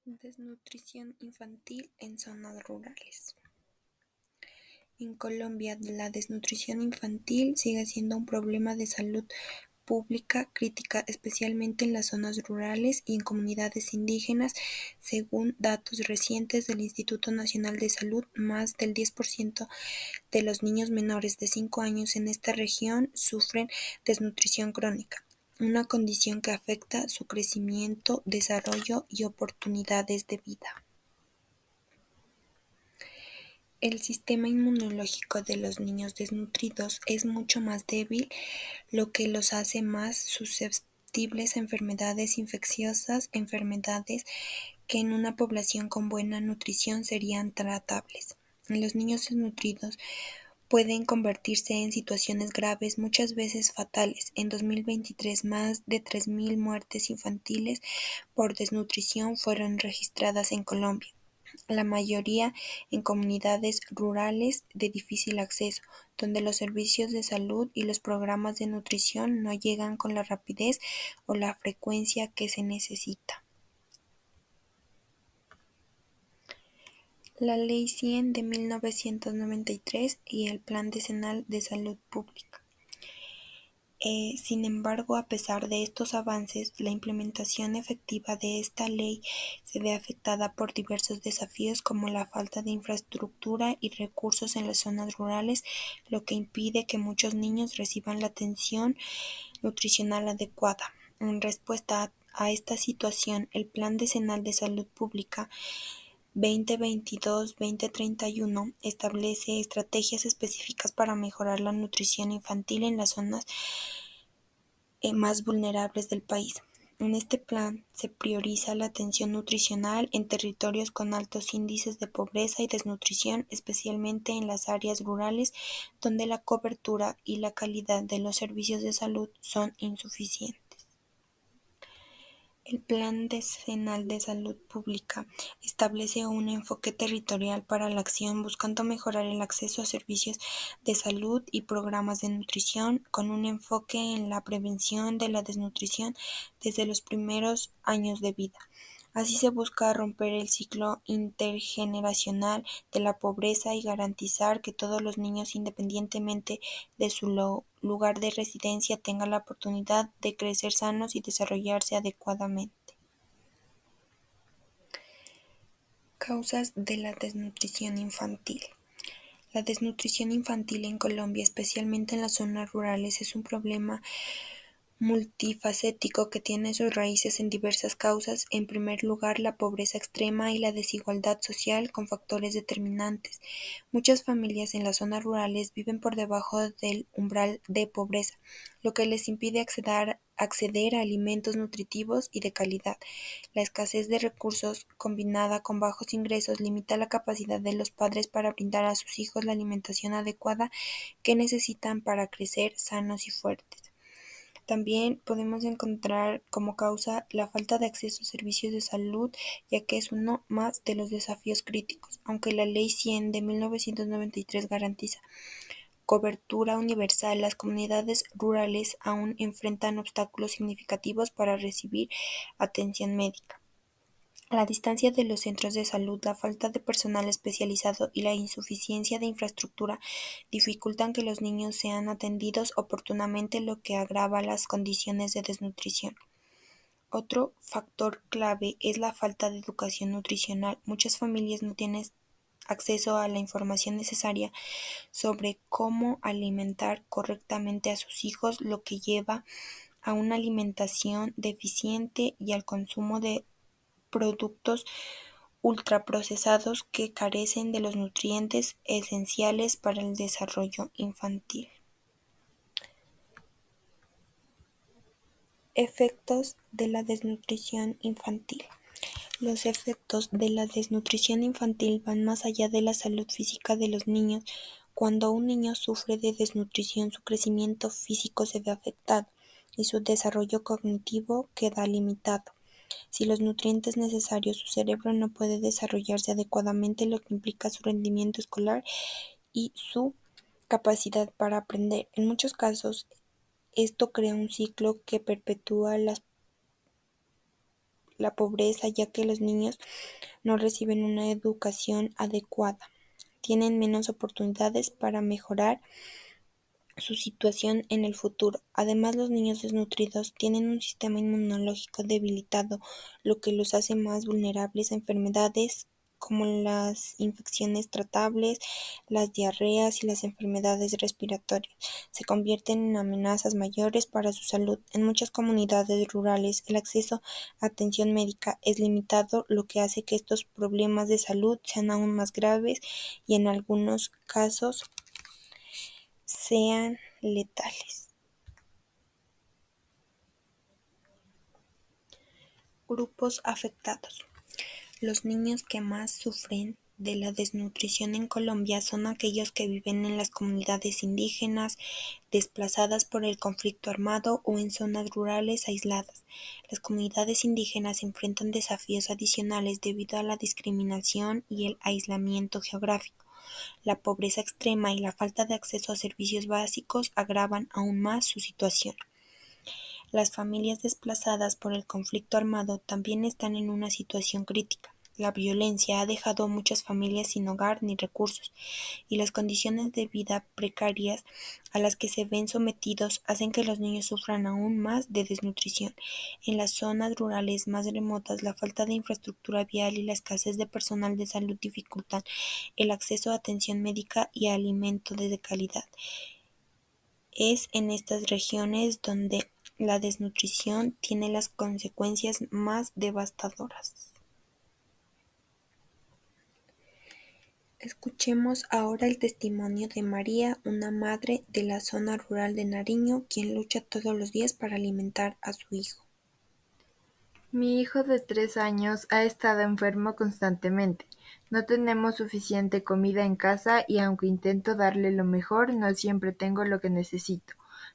Desnutrición infantil en zonas rurales. En Colombia, la desnutrición infantil sigue siendo un problema de salud pública crítica, especialmente en las zonas rurales y en comunidades indígenas. Según datos recientes del Instituto Nacional de Salud, más del 10% de los niños menores de 5 años en esta región sufren desnutrición crónica, una condición que afecta su crecimiento, desarrollo y oportunidades de vida. El sistema inmunológico de los niños desnutridos es mucho más débil, lo que los hace más susceptibles a enfermedades infecciosas, enfermedades que en una población con buena nutrición serían tratables. Los niños desnutridos pueden convertirse en situaciones graves, muchas veces fatales. En 2023, más de 3.000 muertes infantiles por desnutrición fueron registradas en Colombia, la mayoría en comunidades rurales de difícil acceso, donde los servicios de salud y los programas de nutrición no llegan con la rapidez o la frecuencia que se necesita. La Ley 100 de 1993 y el Plan Decenal de Salud Pública. Sin embargo, a pesar de estos avances, la implementación efectiva de esta ley se ve afectada por diversos desafíos como la falta de infraestructura y recursos en las zonas rurales, lo que impide que muchos niños reciban la atención nutricional adecuada. En respuesta a esta situación, el Plan Decenal de Salud Pública 2022-2031 establece estrategias específicas para mejorar la nutrición infantil en las zonas más vulnerables del país. En este plan se prioriza la atención nutricional en territorios con altos índices de pobreza y desnutrición, especialmente en las áreas rurales donde la cobertura y la calidad de los servicios de salud son insuficientes. El Plan Decenal de Salud Pública establece un enfoque territorial para la acción, buscando mejorar el acceso a servicios de salud y programas de nutrición, con un enfoque en la prevención de la desnutrición desde los primeros años de vida. Así se busca romper el ciclo intergeneracional de la pobreza y garantizar que todos los niños, independientemente de su lugar de residencia, tengan la oportunidad de crecer sanos y desarrollarse adecuadamente. Causas de la desnutrición infantil. La desnutrición infantil en Colombia, especialmente en las zonas rurales, es un problema multifacético que tiene sus raíces en diversas causas. En primer lugar, la pobreza extrema y la desigualdad social con factores determinantes. Muchas familias en las zonas rurales viven por debajo del umbral de pobreza, lo que les impide acceder a alimentos nutritivos y de calidad. La escasez de recursos, combinada con bajos ingresos, limita la capacidad de los padres para brindar a sus hijos la alimentación adecuada que necesitan para crecer sanos y fuertes. También podemos encontrar como causa la falta de acceso a servicios de salud, ya que es uno más de los desafíos críticos. Aunque la Ley 100 de 1993 garantiza cobertura universal, las comunidades rurales aún enfrentan obstáculos significativos para recibir atención médica. La distancia de los centros de salud, la falta de personal especializado y la insuficiencia de infraestructura dificultan que los niños sean atendidos oportunamente, lo que agrava las condiciones de desnutrición. Otro factor clave es la falta de educación nutricional. Muchas familias no tienen acceso a la información necesaria sobre cómo alimentar correctamente a sus hijos, lo que lleva a una alimentación deficiente y al consumo de productos ultraprocesados que carecen de los nutrientes esenciales para el desarrollo infantil. Efectos de la desnutrición infantil. Los efectos de la desnutrición infantil van más allá de la salud física de los niños. Cuando un niño sufre de desnutrición, su crecimiento físico se ve afectado y su desarrollo cognitivo queda limitado. Sin los nutrientes necesarios, su cerebro no puede desarrollarse adecuadamente, lo que implica su rendimiento escolar y su capacidad para aprender. En muchos casos, esto crea un ciclo que perpetúa la pobreza, ya que los niños no reciben una educación adecuada, tienen menos oportunidades para mejorar su situación en el futuro. Además, los niños desnutridos tienen un sistema inmunológico debilitado, lo que los hace más vulnerables a enfermedades como las infecciones tratables, las diarreas y las enfermedades respiratorias. Se convierten en amenazas mayores para su salud. En muchas comunidades rurales, el acceso a atención médica es limitado, lo que hace que estos problemas de salud sean aún más graves y en algunos casos sean letales. Grupos afectados. Los niños que más sufren de la desnutrición en Colombia son aquellos que viven en las comunidades indígenas, desplazadas por el conflicto armado o en zonas rurales aisladas. Las comunidades indígenas enfrentan desafíos adicionales debido a la discriminación y el aislamiento geográfico. La pobreza extrema y la falta de acceso a servicios básicos agravan aún más su situación. Las familias desplazadas por el conflicto armado también están en una situación crítica. La violencia ha dejado a muchas familias sin hogar ni recursos, y las condiciones de vida precarias a las que se ven sometidos hacen que los niños sufran aún más de desnutrición. En las zonas rurales más remotas, la falta de infraestructura vial y la escasez de personal de salud dificultan el acceso a atención médica y a alimento de calidad. Es en estas regiones donde la desnutrición tiene las consecuencias más devastadoras. Escuchemos ahora el testimonio de María, una madre de la zona rural de Nariño, quien lucha todos los días para alimentar a su hijo. Mi hijo de 3 años ha estado enfermo constantemente. No tenemos suficiente comida en casa y aunque intento darle lo mejor, no siempre tengo lo que necesito.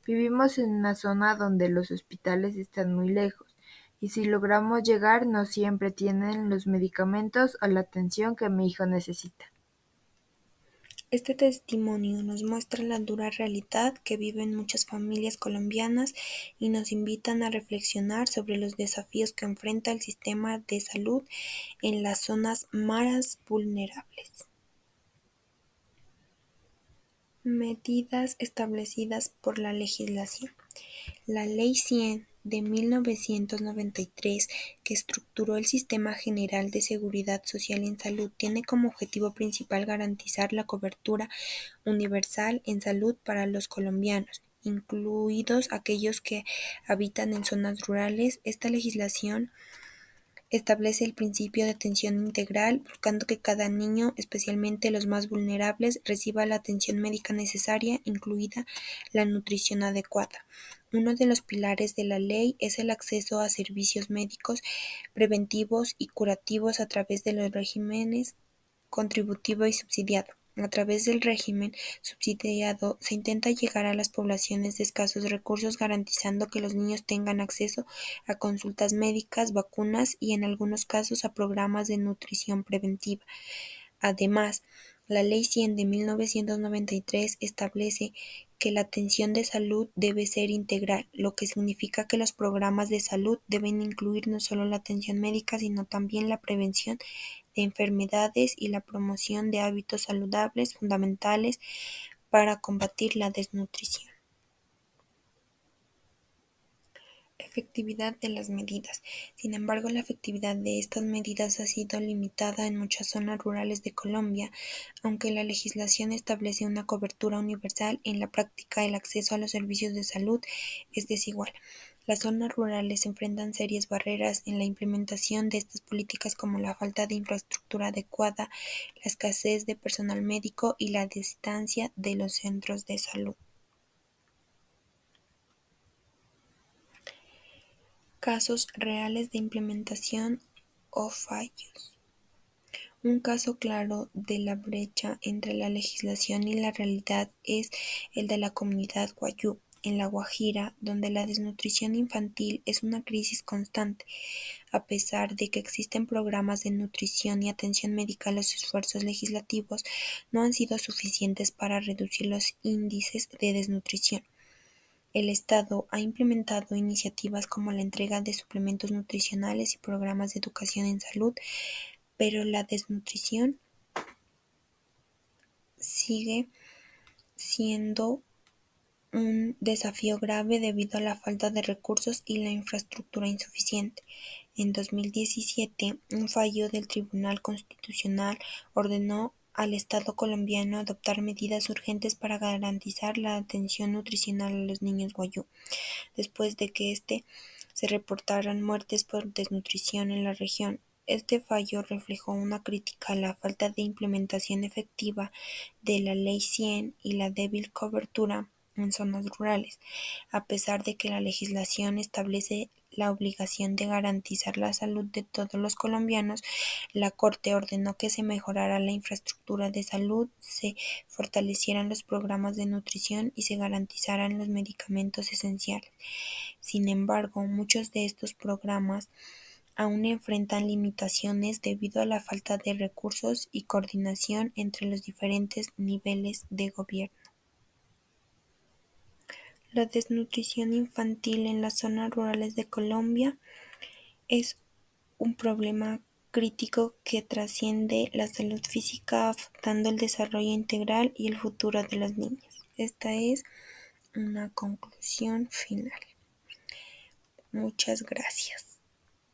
Vivimos en una zona donde los hospitales están muy lejos y si logramos llegar no siempre tienen los medicamentos o la atención que mi hijo necesita. Este testimonio nos muestra la dura realidad que viven muchas familias colombianas y nos invitan a reflexionar sobre los desafíos que enfrenta el sistema de salud en las zonas más vulnerables. Medidas establecidas por la legislación. La Ley 100 de 1993, que estructuró el Sistema General de Seguridad Social en Salud, tiene como objetivo principal garantizar la cobertura universal en salud para los colombianos, incluidos aquellos que habitan en zonas rurales. Esta legislación establece el principio de atención integral, buscando que cada niño, especialmente los más vulnerables, reciba la atención médica necesaria, incluida la nutrición adecuada. Uno de los pilares de la ley es el acceso a servicios médicos preventivos y curativos a través de los regímenes contributivo y subsidiado. A través del régimen subsidiado se intenta llegar a las poblaciones de escasos recursos garantizando que los niños tengan acceso a consultas médicas, vacunas y en algunos casos a programas de nutrición preventiva. Además, la Ley 100 de 1993 establece que la atención de salud debe ser integral, lo que significa que los programas de salud deben incluir no solo la atención médica, sino también la prevención de enfermedades y la promoción de hábitos saludables fundamentales para combatir la desnutrición. Efectividad de las medidas. Sin embargo, la efectividad de estas medidas ha sido limitada en muchas zonas rurales de Colombia. Aunque la legislación establece una cobertura universal, en la práctica el acceso a los servicios de salud es desigual. Las zonas rurales enfrentan serias barreras en la implementación de estas políticas como la falta de infraestructura adecuada, la escasez de personal médico y la distancia de los centros de salud. Casos reales de implementación o fallos. Un caso claro de la brecha entre la legislación y la realidad es el de la comunidad Wayuu, en La Guajira, donde la desnutrición infantil es una crisis constante. A pesar de que existen programas de nutrición y atención médica, los esfuerzos legislativos no han sido suficientes para reducir los índices de desnutrición. El Estado ha implementado iniciativas como la entrega de suplementos nutricionales y programas de educación en salud, pero la desnutrición sigue siendo un desafío grave debido a la falta de recursos y la infraestructura insuficiente. En 2017, un fallo del Tribunal Constitucional ordenó al Estado colombiano adoptar medidas urgentes para garantizar la atención nutricional a los niños guayú, después de que se reportaran muertes por desnutrición en la región. Este fallo reflejó una crítica a la falta de implementación efectiva de la Ley 100 y la débil cobertura en zonas rurales, a pesar de que la legislación establece la obligación de garantizar la salud de todos los colombianos. La Corte ordenó que se mejorara la infraestructura de salud, se fortalecieran los programas de nutrición y se garantizaran los medicamentos esenciales. Sin embargo, muchos de estos programas aún enfrentan limitaciones debido a la falta de recursos y coordinación entre los diferentes niveles de gobierno. La desnutrición infantil en las zonas rurales de Colombia es un problema crítico que trasciende la salud física, afectando el desarrollo integral y el futuro de los niños. Esta es una conclusión final. Muchas gracias.